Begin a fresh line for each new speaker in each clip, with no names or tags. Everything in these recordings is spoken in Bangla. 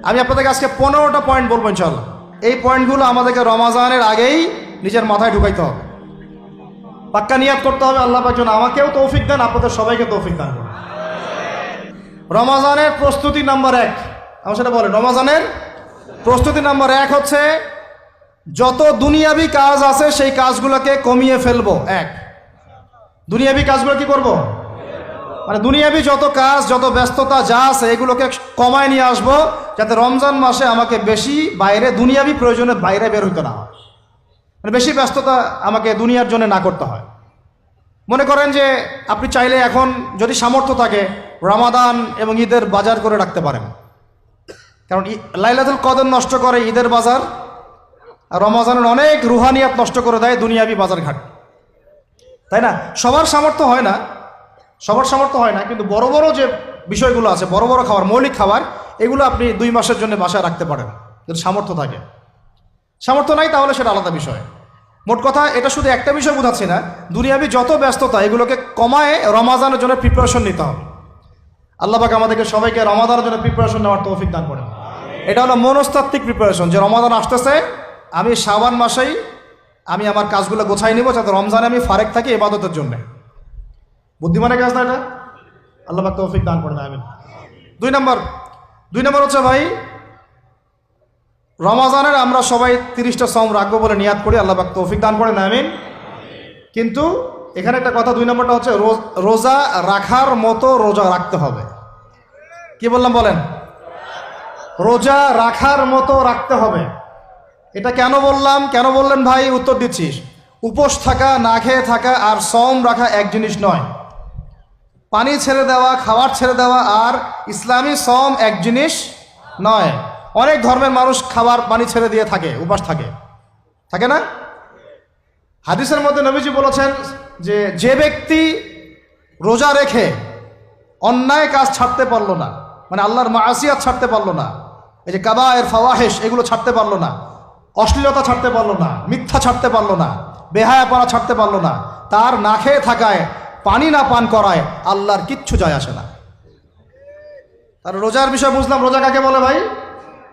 আমি আপনাদেরকে আজকে 15টা পয়েন্ট বলবো ইনশাআল্লাহ। এই পয়েন্টগুলো আমাদেরকে রমাজানের আগেই নিজের মাথায় ঢুকাইতে হবে, পাক্কা নিয়াত করতে হবে। আল্লাহ পাক যেন আমাকেও তৌফিক দেন, আপনাদের সবাইকে তৌফিক দান করুন। রমাজানের প্রস্তুতি নাম্বার 1, আমার সেটা বলেন। রমাজানের প্রস্তুতি নাম্বার 1 হচ্ছে যত দুনিয়াবি কাজ আছে সেই কাজগুলোকে কমিয়ে ফেলবো। দুনিয়াবি কাজগুলো কি করব? মানে দুনিয়াবি যত কাজ, যত ব্যস্ততা যা আছে এগুলোকে কমায় নিয়ে আসবো, যাতে রমজান মাসে আমাকে বেশি বাইরে দুনিয়াবি প্রয়োজনের বাইরে বের হইতে না হয়, মানে বেশি ব্যস্ততা আমাকে দুনিয়ার জন্য না করতে হয়। মনে করেন যে আপনি চাইলে এখন যদি সামর্থ্য থাকে রমাদান এবং ঈদের বাজার করে রাখতে পারেন, কারণ লাইলাতুল কদর নষ্ট করে ঈদের বাজার, আর রমজানের অনেক রুহানিয়াত নষ্ট করে দেয় দুনিয়াবি বাজার ঘাট, তাই না? সবার সামর্থ্য হয় না, কিন্তু বড় বড় যে বিষয়গুলো আছে, বড় বড় খাবার, মৌলিক খাবার, এগুলো আপনি 2 মাসের জন্য বাসায় রাখতে পারেন যদি সামর্থ্য থাকে। সামর্থ্য নাই তাহলে সেটা আলাদা বিষয়। মোট কথা এটা শুধু একটা বিষয় বোঝাচ্ছি না, দুনিয়াবি যত ব্যস্ততা এগুলোকে কমায় রমাজানের জন্য প্রিপারেশন নিতে হবে। আল্লাহ পাক আমাদেরকে সবাইকে রমাদানের জন্য প্রিপারেশন নেওয়ার তৌফিক দান করেন। এটা হলো মনস্তাত্ত্বিক প্রিপারেশন, যে রমাদান আসতেছে, আমি শাবান মাসেই আমি আমার কাজগুলো গোছাই নিব, যাতে রমজানে আমি ফারেক থাকি ইবাদতের জন্য। বুদ্ধিমানের কাজ না এটা? আল্লাহ পাক তৌফিক দান করেন, আমিন। 2 নম্বর হচ্ছে ভাই, রমাজানের আমরা সবাই 30টা সওম রাখবো বলে নিয়াত করি, আল্লাহ পাক তৌফিক দান করেন, আমিন। কিন্তু এখানে একটা কথা, 2 নম্বরটা হচ্ছে রোজা রাখার মতো রোজা রাখতে হবে। কি বললাম বলেন? রোজা রাখার মতো রাখতে হবে। এটা কেন বললাম, কেন বললেন ভাই? উত্তর দিচ্ছিস। উপোস থাকা, না খেয়ে থাকা আর সওম রাখা এক জিনিস নয়। পানি ছেড়ে দেওয়া, খাবার ছেড়ে দেওয়া আর ইসলামী সওম এক জিনিস নয়। অনেক ধর্মের মানুষ খাবার পানি ছেড়ে দিয়ে থাকে, উপাস থাকে না? হাদিসের মধ্যে নবীজি বলেছেন যে ব্যক্তি রোজা রেখে অন্যায় কাজ ছাড়তে পারলো না, মানে আল্লাহর মাসিয়াত ছাড়তে পারলো না, এই যে কাবায়ের ফাওয়াহিশ এগুলো ছাড়তে পারলো না, অশ্লীলতা ছাড়তে পারলো না, মিথ্যা ছাড়তে পারলো না, বেহায়াপনা ছাড়তে পারলো না, তার না খেয়ে থাকায়, পানি না পান করায় আল্লাহর কিচ্ছু যায় আসে না। তার রোজার বিষয় বুঝলাম। রোজা কাকে বলে ভাই?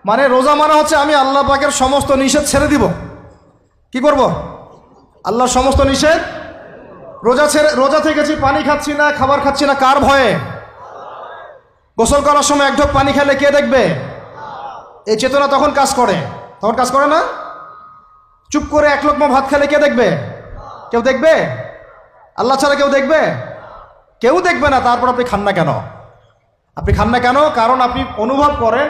মানে রোজা মানে হচ্ছে আমি আল্লাহ পাকের সমস্ত নিষেধ ছেড়ে দিব। কি করব? আল্লাহর সমস্ত নিষেধ। রোজা থেকেছি, পানি খাচ্ছি না, খাবার খাচ্ছি না, কার ভয়ে? গোসল করার সময় 1 ঢোক পানি খেলে কে দেখবে? এই চেতনা তখন কাজ করে না? চুপ করে 1 লোকমা ভাত খেলে কে দেখবে? কেউ দেখবে? আল্লাহ ছাড়া কেউ দেখবে? কেউ দেখবে না। তারপর আপনি খান না কেন? কারণ আপনি অনুভব করেন